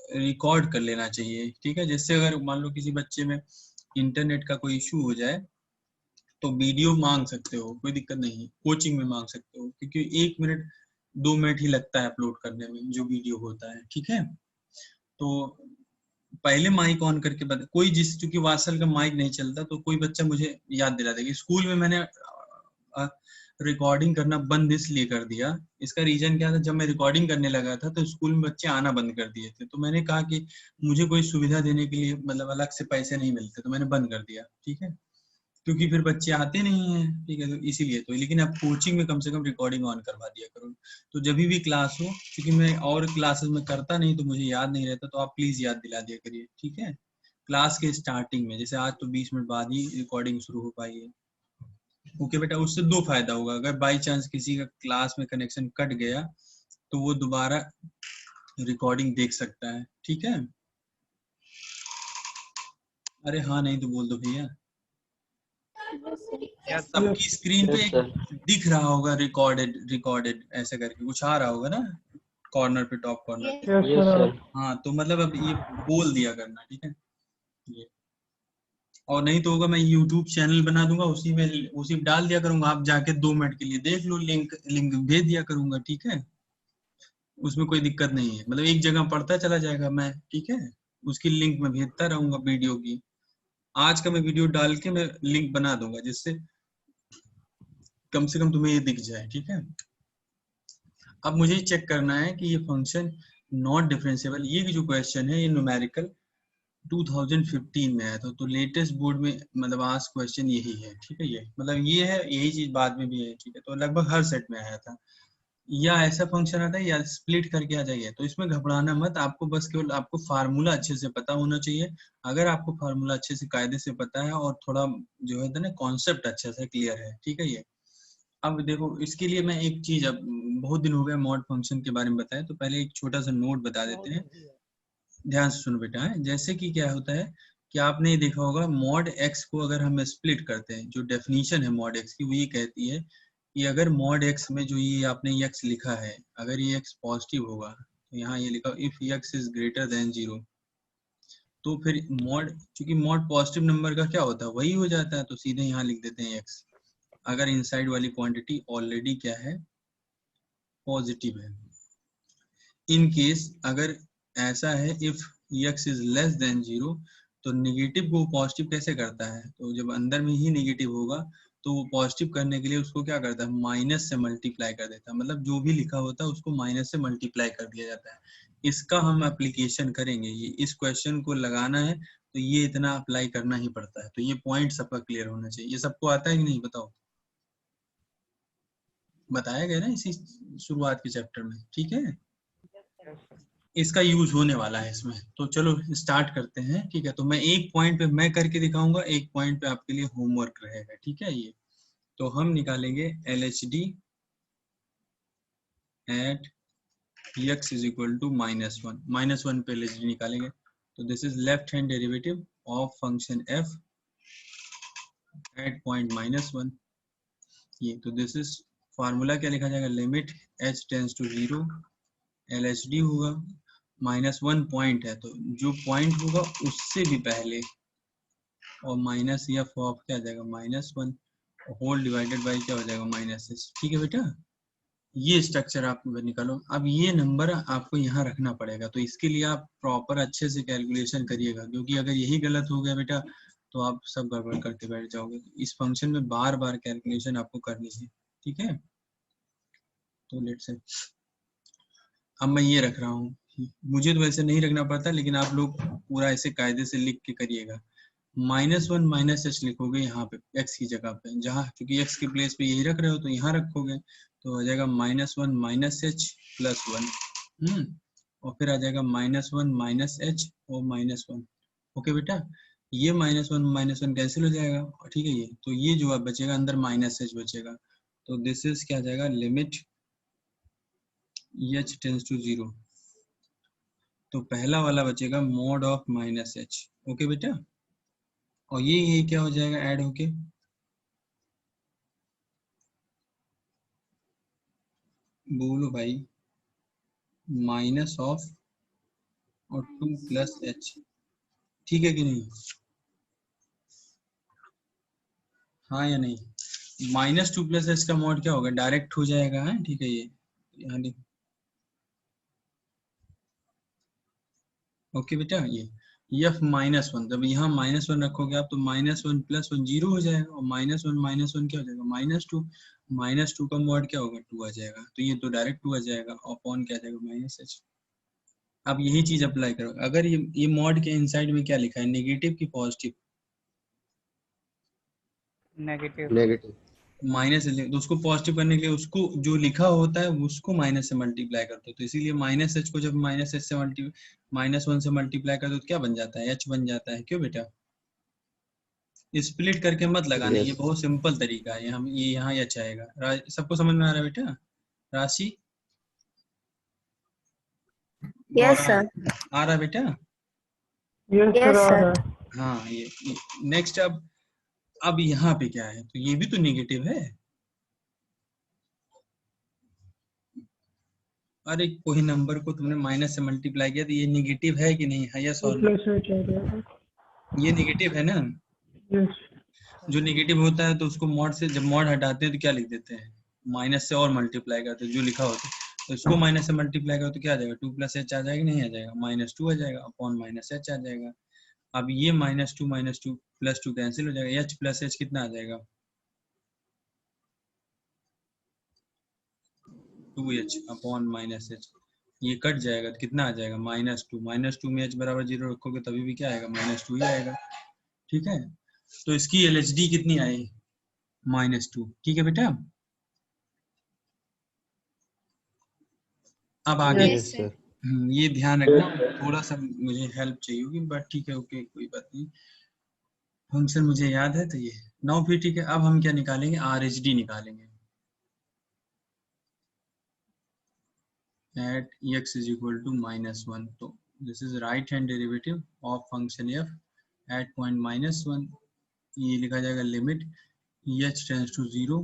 Record कर लेना चाहिए, ठीक है। जिससे अगर मान लो किसी बच्चे में इंटरनेट का कोई इशू हो जाए तो वीडियो मांग सकते हो, कोई दिक्कत नहीं है, कोचिंग में मांग सकते हो, क्योंकि 1 मिनट 2 मिनट ही लगता है अपलोड करने में जो वीडियो होता है, ठीक है। तो पहले माइक ऑन करके बता, कोई जिस चूंकि वात्सल का माइक नहीं चलता तो कोई बच्चा मुझे याद दिला देगा। स्कूल में मैंने रिकॉर्डिंग करना बंद इसलिए कर दिया, इसका रीजन क्या था, जब मैं रिकॉर्डिंग करने लगा था तो स्कूल में बच्चे आना बंद कर दिए थे, तो मैंने कहा कि मुझे कोई सुविधा देने के लिए मतलब अलग से पैसे नहीं मिलते, तो मैंने बंद कर दिया, ठीक है, क्योंकि फिर बच्चे आते नहीं हैं, ठीक है, तो इसीलिए। तो लेकिन अब कोचिंग में कम से कम रिकॉर्डिंग ऑन करवा दिया करो, तो जब भी क्लास हो, क्योंकि मैं और क्लासेस में करता नहीं तो मुझे याद नहीं रहता, तो आप प्लीज याद दिला दिया करिए, ठीक है। क्लास के स्टार्टिंग में, जैसे आज तो 20 मिनट बाद ही रिकॉर्डिंग शुरू हो पाई है, ओके बेटा। उससे दो फायदा होगा, अगर बाई चांस किसी का क्लास में कनेक्शन कट गया तो वो दोबारा रिकॉर्डिंग देख सकता है, ठीक है। अरे हाँ नहीं तो बोल दो भैया। Yes sir. सबकी स्क्रीन पे यस एक सर। दिख रहा होगा रिकॉर्डेड, रिकॉर्डेड ऐसे करके कुछ आ रहा होगा ना, कॉर्नर पे, टॉप कॉर्नर पे। Yes yes sir. सर। हाँ तो मतलब अब ये बोल दिया करना, ठीक है ये। और नहीं तो होगा, मैं यूट्यूब चैनल बना दूंगा, उसी में उसी में डाल दिया करूंगा, आप जाके 2 मिनट के लिए देख लो, लिंक लिंक भेज दिया करूंगा, ठीक है। उसमें कोई दिक्कत नहीं है, मतलब एक जगह पढ़ता चला जाएगा मैं, ठीक है, उसकी लिंक मैं भेजता रहूंगा वीडियो की। आज का मैं वीडियो डाल के मैं लिंक बना दूंगा, जिससे कम से कम तुम्हें ये दिख जाए, ठीक है। अब मुझे चेक करना है कि ये फंक्शन नॉट डिफरेंशिएबल, ये जो क्वेश्चन है ये न्यूमेरिकल 2015 में आया था, तो लेटेस्ट बोर्ड में मतलब आज क्वेश्चन यही है, ठीक है। ये मतलब ये है, यही चीज बाद में भी है, ठीक है, तो लगभग हर सेट में आया था। या ऐसा फंक्शन आता है या स्प्लिट करके आ जाइए, तो इसमें घबराना मत, आपको बस केवल आपको फार्मूला अच्छे से पता होना चाहिए। अगर आपको फार्मूला अच्छे से कायदे से पता है और थोड़ा जो है ना कॉन्सेप्ट अच्छे से क्लियर है, ठीक है ये। अब देखो इसके लिए मैं एक चीज, अब बहुत दिन हो गया मॉड फंक्शन के बारे में बताया, तो पहले एक छोटा सा नोट बता देते हैं, ध्यान से सुनो बेटा। है जैसे कि क्या होता है कि आपने ये देखा होगा, मॉड एक्स को अगर हम स्प्लिट करते हैं, जो डेफिनेशन है मॉड एक्स की वो ये कहती है कि अगर मॉड एक्स में जो ये आपने एक्स लिखा है, अगर ये एक्स पॉजिटिव होगा, तो यहाँ ये लिखा if x is greater than 0, तो फिर मॉड, चूंकि मॉड पॉजिटिव नंबर का क्या होता है वही हो जाता है, तो सीधे यहाँ लिख देते हैं एक्स, अगर इनसाइड वाली क्वांटिटी ऑलरेडी क्या है, पॉजिटिव है। इन केस अगर ऐसा है, if x is less than 0, तो नेगेटिव को पॉजिटिव कैसे करता है, तो जब अंदर में ही नेगेटिव होगा तो वो पॉजिटिव करने के लिए उसको क्या करता है, माइनस से मल्टीप्लाई कर देता है, मतलब जो भी लिखा होता है उसको माइनस से मल्टीप्लाई कर दिया जाता है। इसका हम एप्लीकेशन करेंगे, ये इस क्वेश्चन को लगाना है तो ये इतना अप्लाई करना ही पड़ता है, तो ये पॉइंट सबका क्लियर होना चाहिए। ये सबको आता है कि नहीं बताओ, बताया गया ना इसी शुरुआत के चैप्टर में, ठीक है। इसका यूज होने वाला है इसमें, तो चलो स्टार्ट करते हैं, ठीक है। तो मैं एक पॉइंट पे मैं करके दिखाऊंगा, एक पॉइंट पे आपके लिए होमवर्क रहेगा, ठीक है ये। तो हम निकालेंगे LHD at x is equal to -1, -1 पे LHD निकालेंगे, तो this is left hand derivative of function f at point -1, ये तो दिस इज फार्मूला क्या लिखा जाएगा, limit h tends to 0, LHD होगा, -1 पॉइंट है, तो जो पॉइंट होगा उससे भी पहले, और माइनस एफ ऑफ क्या आ जाएगा, -1 होल डिवाइडेड बाई क्या हो जाएगा, -6, ठीक है बेटा। ये स्ट्रक्चर आप निकालो। अब ये नंबर आपको यहाँ रखना पड़ेगा, तो इसके लिए आप प्रॉपर अच्छे से कैलकुलेशन करिएगा, क्योंकि अगर यही गलत हो गया बेटा तो आप सब गड़बड़ करके बैठ जाओगे। इस फंक्शन में बार बार कैलकुलेशन आपको करनी है, ठीक है। तो लेट्स से अब मैं ये रख रहा हूँ, मुझे तो वैसे नहीं रखना पड़ता, लेकिन आप लोग पूरा ऐसे कायदे से लिख के करिएगा। -1 -h लिखोगे यहाँ पे x की जगह पे, जहाँ क्योंकि x के प्लेस पे यही रख रहे हो तो यहाँ रखोगे, तो हो जाएगा -1 -h प्लस 1, और फिर आ जाएगा -1 -h और -1, ओके बेटा। ये -1 कैंसिल हो जाएगा, ठीक है। ये तो ये जो अब बचेगा अंदर -h बचेगा, तो दिस इज क्या जाएगा, लिमिट h टेंड्स टू 0, तो पहला वाला बचेगा मॉड ऑफ -h, ओके बेटा। और ये क्या हो जाएगा ऐड होके, बोलो भाई, माइनस ऑफ और 2 प्लस एच, ठीक है कि नहीं? हाँ या नहीं? -2 प्लस एच का मॉड क्या होगा, डायरेक्ट हो जाएगा है, ठीक है। ये यहाँ लिख, ओके बेटा, ये एफ -1, जब यहाँ -1 रखोगे आप तो -1 + 1 0 हो जाएगा, और -1 क्या हो जाएगा, -2। -2 का मॉड क्या होगा, 2 आ जाएगा, तो ये तो डायरेक्ट 2 आ जाएगा, अपॉन क्या आ जाएगा, -h। अब यही चीज अप्लाई करो, अगर ये मॉड के इनसाइड में क्या लिखा है, नेगेटिव की पॉजिटिव, नेगेटिव। नेगेटिव। माइनस से, तो उसको पॉजिटिव करने के लिए उसको जो लिखा होता है उसको माइनस से मल्टीप्लाई करते हो, तो इसीलिए -h को जब -h से -1 से मल्टीप्लाई करते हो तो क्या बन जाता है, h बन जाता है। क्यों बेटा, स्प्लिट करके मत लगाना, ये यस बहुत सिंपल तरीका है, हम ये यहाँ h आएगा। सबको समझ में आ रहा है बेटा? राशि यस गौरव सर। आ रहा है बेटा? Yes sir. हाँ, ये नेक्स्ट। अब यहाँ पे क्या है, तो ये भी तो नेगेटिव है। अरे कोई नंबर को तुमने माइनस से मल्टीप्लाई किया तो ये नेगेटिव है कि नहीं है, यस और नो? ये नेगेटिव है ना? जो नेगेटिव होता है तो उसको मॉड से, जब मॉड हटाते हैं तो क्या लिख देते हैं, माइनस से और मल्टीप्लाई करते हैं जो लिखा होता है, तो इसको माइनस से मल्टीप्लाई करो तो क्या आ जाएगा, 2 + h आ जाएगा, नहीं आ जाएगा, -2 आ जाएगा, अपॉन -h आ जाएगा। अब ये -2 + 2 कैंसिल हो जाएगा, h + h कितना आ जाएगा, 2h अपॉन -h, ये कट जाएगा तो कितना आ जाएगा, -2 में h बराबर 0 रखोगे तभी भी क्या आएगा, -2 ही आएगा, ठीक है। तो इसकी LHD कितनी आई, -2, ठीक है बेटा। अब आगे यस सर। ये ध्यान रखना, थोड़ा सा मुझे हेल्प चाहिए होगी, बट ठीक है, ओके, कोई बात नहीं, फंक्शन मुझे याद है तो ये नाउ फिर ठीक है। अब हम क्या निकालेंगे, RHD निकालेंगे, at x is equal to -1, तो this is right hand derivative of function f at point -1, ये लिखा जाएगा लिमिट h टेंड्स टू 0,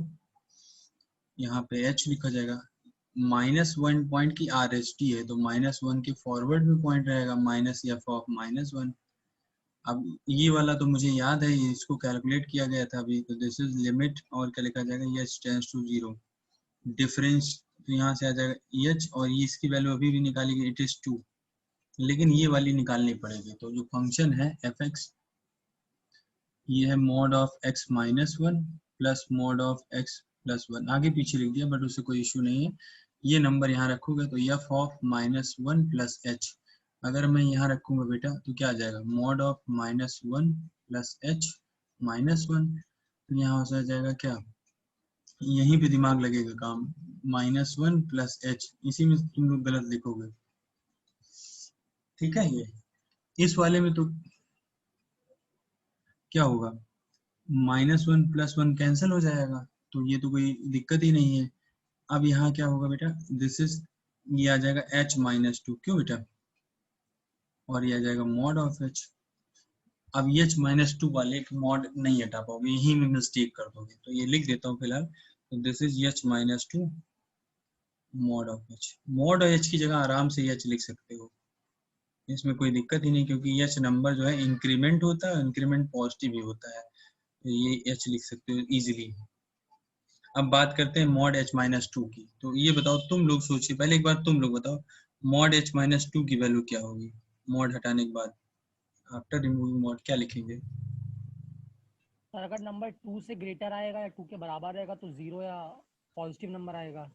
यहाँ पे h लिखा जाएगा, -1 पॉइंट की RHD है तो -1 के फॉरवर्ड में पॉइंट रहेगा -f ऑफ -1। अब ये वाला तो मुझे याद है, इसको कैलकुलेट किया गया था अभी, तो दिस इज लिमिट, और क्या लिखा जाएगा, h टेंड्स टू 0, डिफरेंस, तो यहाँ से आ जाएगा h, और ये इसकी वैल्यू अभी भी निकाली गई, इट इज 2, लेकिन ये वाली निकालनी पड़ेगी। तो जो फंक्शन है fx, ये है mod of x -1 plus mod of x +1, आगे पीछे लिख दिया बट उससे कोई इशू नहीं है। ये नंबर यहाँ रखोगे तो f ऑफ -1 प्लस h, अगर मैं यहाँ रखूंगा बेटा तो क्या आ जाएगा, mod ऑफ -1 प्लस h -1, तो यहाँ हो जाएगा क्या, यहीं पे दिमाग लगेगा काम, -1 प्लस h, इसी में तुम लोग गलत लिखोगे, ठीक है। ये इस वाले में तो क्या होगा, -1 + 1 कैंसिल हो जाएगा, तो ये तो कोई दिक्कत ही नहीं है। अब यहाँ क्या होगा बेटा, दिस इज, ये आ जाएगा h -2, क्यों बेटा, और ये आ जाएगा mod ऑफ h। अब ये h -2 वाले मॉड नहीं हटा पाओगे, यही में मिस्टेक कर दोगे, तो ये लिख देता हूँ फिलहाल, तो this is h -2 mod of h, mod और h की जगह आराम से h लिख सकते हो, इसमें कोई दिक्कत ही नहीं, क्योंकि h नंबर जो है इंक्रीमेंट होता है, इंक्रीमेंट पॉजिटिव ही होता है, तो ये h लिख सकते हो इजीली। अब बात करते हैं mod h -2 की, तो ये बताओ तुम लोग सोचिए, पहले एक बार तुम लोग बताओ mod h -2 की वैल्यू क्या होगी, mod हटाने के बाद, आफ्टर रिमूविंग mod क्या लिखेंगे? सर अगर नंबर 2 से ग्रेटर आएगा या 2 के बराबर रहेगा तो 0 या पॉजिटिव नंबर आएगा।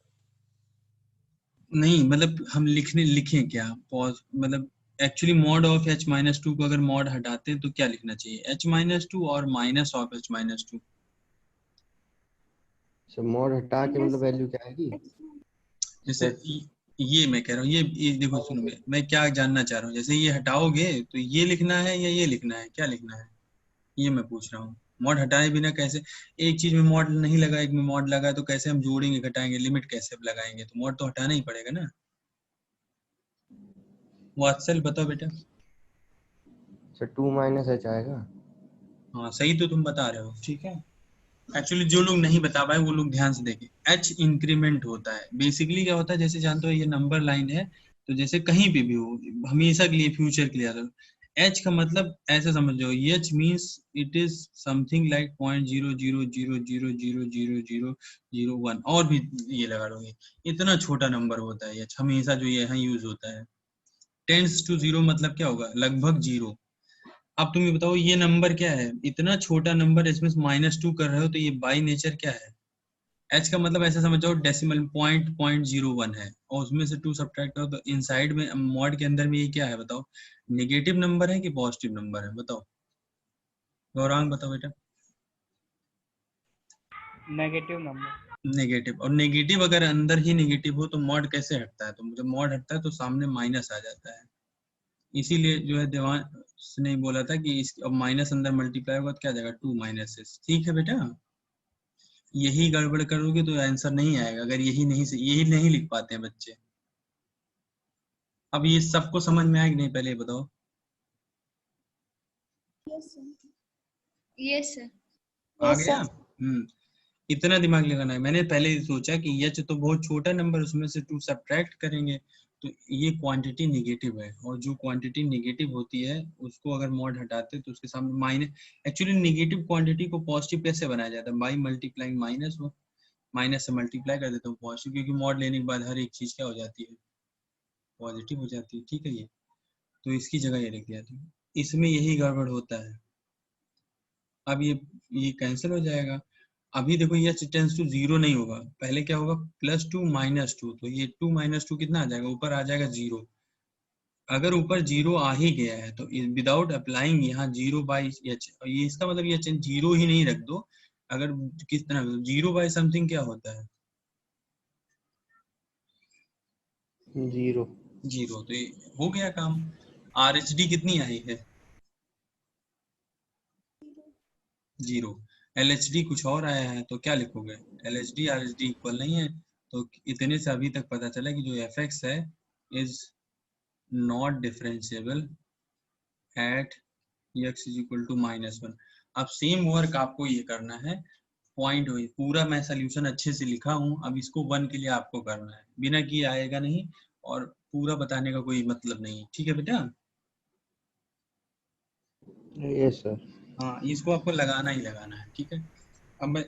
नहीं मतलब हम लिखें क्या, मतलब एक्चुअली mod ऑफ h -2 को अगर mod हटाते हैं तो क्या लिखना चाहिए, h -2 और minus of h -2। Sir mod हटा के मतलब वैल्यू क्या आएगी? जैसे ये मैं कह रहा हूँ, ये देखो सुनो, मैं क्या जानना चाह रहा हूँ, जैसे ये हटाओगे तो ये लिखना है या ये लिखना है, क्या लिखना है, ये मैं पूछ रहा हूँ। मॉड हटाए बिना कैसे, एक चीज में मॉड नहीं लगा, एक में मॉड लगा है, तो कैसे हम जोड़ेंगे घटाएंगे, लिमिट कैसे लगाएंगे, तो मॉड तो हटाना ही पड़ेगा ना। वात्सल बताओ बेटा। सर 2 - h आएगा। हाँ सही तो तुम बता रहे हो, ठीक है। एक्चुअली जो लोग नहीं बता पाए वो लोग ध्यान से देखें, h इंक्रीमेंट होता है, बेसिकली क्या होता है, जैसे जानते हो ये नंबर लाइन है, तो जैसे कहीं पे भी हो, हमेशा के लिए फ्यूचर के लिए याद रखो। एच का मतलब ऐसे समझो, H means it is something like 0.000000001 और भी ये लगा लोगे, इतना छोटा नंबर होता है एच, हमेशा जो ये यहाँ यूज होता है। टेंस टू जीरो मतलब क्या होगा, लगभग जीरो। अब तुम ये बताओ ये नंबर क्या है, इतना छोटा नंबर, इसमें -2 कर रहे हो तो ये बाई नेचर क्या है। एच का मतलब ऐसे समझ जाओ डेसिमल .01 है, और उसमें से 2 सब्ट्रैक्ट करो तो इनसाइड में मॉड के अंदर में ये क्या है बताओ, नेगेटिव नंबर है कि पॉजिटिव नंबर है, बताओ गौरांग बताओ बेटा। Negative number. नेगेटिव, और नेगेटिव अगर अंदर ही नेगेटिव हो तो मॉड कैसे हटता है, तो जब मॉड हटता है तो सामने माइनस आ जाता है। इसीलिए जो है देवांश ने बोला था कि इस अब माइनस अंदर मल्टीप्लाई होगा तो क्या जाएगा 2 -6। ठीक है बेटा, यही गड़बड़ करोगे तो आंसर नहीं आएगा, अगर यही नहीं लिख पाते हैं बच्चे। अब ये सबको समझ में आया कि नहीं, पहले ये बताओ। Yes sir. आ गया। इतना दिमाग लगाना है। मैंने पहले ही सोचा कि एच तो बहुत छोटा नंबर, उसमें से 2 सब्ट्रैक्ट करेंगे तो ये क्वांटिटी नेगेटिव है, और जो क्वांटिटी नेगेटिव होती है उसको अगर मॉड हटाते तो उसके सामने माइनस। एक्चुअली नेगेटिव क्वांटिटी को पॉजिटिव कैसे बनाया जाता है, बाई मल्टीप्लाइंग माइनस, वो माइनस से मल्टीप्लाई कर देता हूँ पॉजिटिव, क्योंकि मॉड लेने के बाद हर एक चीज क्या हो जाती है, पॉजिटिव हो जाती है। ठीक है, ये तो इसकी जगह ये लिख दिया था। इसमें यही गड़बड़ होता है। अब ये कैंसिल हो जाएगा। अभी देखो ये टेंस टू जीरो नहीं होगा, पहले क्या होगा +2 -2, तो ये 2 -2 कितना आ जाएगा, ऊपर आ जाएगा 0। अगर ऊपर 0 आ ही गया है तो विदाउट अप्लाइंग यहाँ 0/h, ये इसका मतलब ये 0 ही नहीं रख दो। अगर किस तरह 0/समथिंग क्या होता है, 0। 0, तो ये हो गया काम। RHD कितनी आई है, 0। LHD कुछ और आया है तो क्या लिखोगे, LHD RHD इक्वल नहीं है। तो इतने से अभी तक पता चला कि जो fx है is not differentiable at x is equal to -1। अब सेम वर्क आपको ये करना है, पॉइंट हुई पूरा मैं सोल्यूशन अच्छे से लिखा हूँ, अब इसको 1 के लिए आपको करना है, बिना किए आएगा नहीं, और पूरा बताने का कोई मतलब नहीं। ठीक है बेटा, यस सर। हाँ इसको आपको लगाना ही लगाना है। ठीक है, अब मैं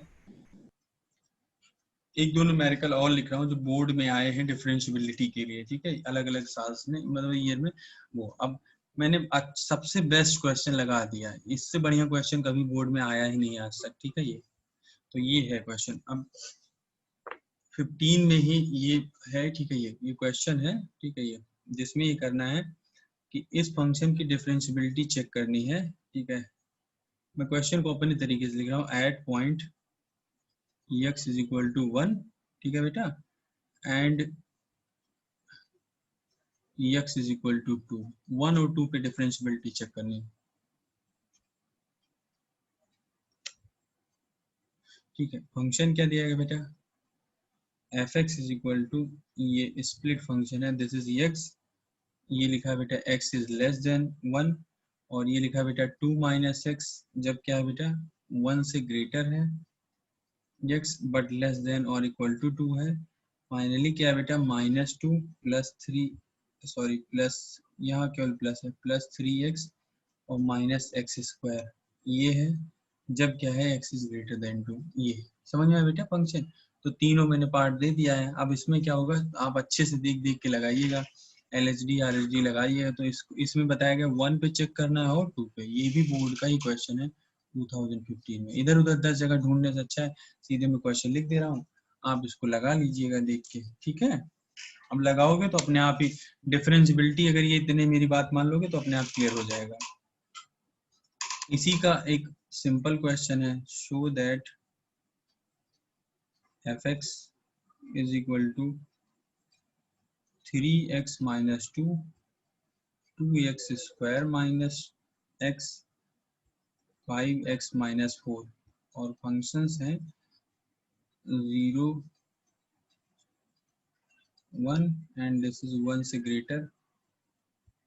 एक दो न्यूमेरिकल और लिख रहा हूँ जो बोर्ड में आए हैं डिफरेंशियबिलिटी के लिए। ठीक है, अलग अलग साल में, मतलब ईयर में। वो अब मैंने सबसे बेस्ट क्वेश्चन लगा दिया है, इससे बढ़िया क्वेश्चन कभी बोर्ड में आया ही नहीं आज तक। ठीक है, ये तो ये है क्वेश्चन। अब 15 में ही ये है। ठीक है, ये क्वेश्चन है। ठीक है, ये जिसमें ये करना है कि इस फंक्शन की डिफरेंशियबिलिटी चेक करनी है। ठीक है, मैं क्वेश्चन को अपने तरीके से लिख रहा हूँ। At point x is equal to 1, ठीक है बेटा, and x is equal to 2, 1 और 2 पे डिफरेंशियबिलिटी चेक करनी है। ठीक है, फंक्शन क्या दिया गया बेटा, fx इज इक्वल टू, ये स्प्लिट फंक्शन है, दिस इज x, ये लिखा है बेटा x इज लेस देन 1, और ये लिखा है बेटा 2 - x, जब क्या है बेटा 1 से ग्रेटर है x बट लेस देन और इक्वल टू 2 है। फाइनली क्या है बेटा -2 + 3, सॉरी प्लस, यहाँ केवल प्लस है, +3x और -x², ये है जब क्या है x इज ग्रेटर देन 2। ये समझ में आया बेटा फंक्शन। तो तीनों मैंने पार्ट दे दिया है। अब इसमें क्या होगा, आप अच्छे से देख देख के लगाइएगा, LHD RHD लगाइएगा। तो इसमें बताया गया 1 पे चेक करना है और 2 पे। ये भी बोर्ड का ही क्वेश्चन है 2015 में। इधर उधर 10 जगह ढूंढने से अच्छा है सीधे मैं क्वेश्चन लिख दे रहा हूँ, आप इसको लगा लीजिएगा देख के। ठीक है, अब लगाओगे तो अपने आप ही डिफरेंशियबिलिटी, अगर ये इतने मेरी बात मान लोगे तो अपने आप क्लियर हो जाएगा। इसी का एक सिंपल क्वेश्चन है, show that fx is equal to 3x - 2, 2x² - x, 5x - 4, और फंक्शंस हैं 0, 1 एंड दिस इज 1 से ग्रेटर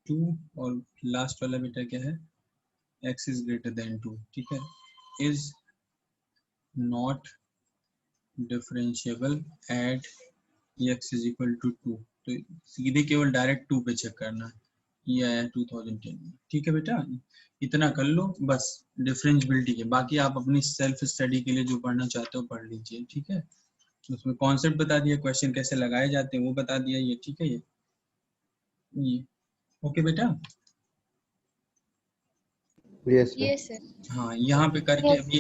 2, और लास्ट वाला बेटा क्या है x इज ग्रेटर देन 2। ठीक है, is not differentiable at x is equal to 2। तो सीधे केवल डायरेक्ट 2 पे चेक करना है, ये आया 2010 में। ठीक है बेटा, इतना कर लो बस डिफरेंशिएबिलिटी के, बाकी आप अपनी सेल्फ स्टडी के लिए जो पढ़ना चाहते हो पढ़ लीजिए। ठीक है, उसमें कॉन्सेप्ट बता दिया, क्वेश्चन कैसे लगाए जाते हैं वो बता दिया, ये ठीक है। ये ओके बेटा। Yes sir. Yes, sir. हाँ, यहाँ पे करके अभी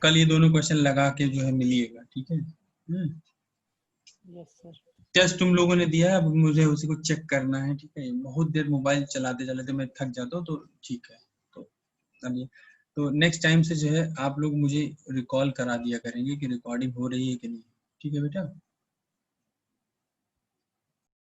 कल ये दोनों क्वेश्चन लगा के जो है मिलिएगा। ठीक है। Yes sir. टेस्ट तुम लोगों ने दिया है, अब मुझे उसी को चेक करना है। ठीक है, बहुत देर मोबाइल चलाते चलाते मैं थक जाता हूँ, तो ठीक है। तो अब ये तो नेक्स्ट टाइम से जो है आप लोग मुझे रिकॉल करा दिया करेंगे कि रिकॉर्डिंग हो रही है कि नहीं। ठीक है बेटा।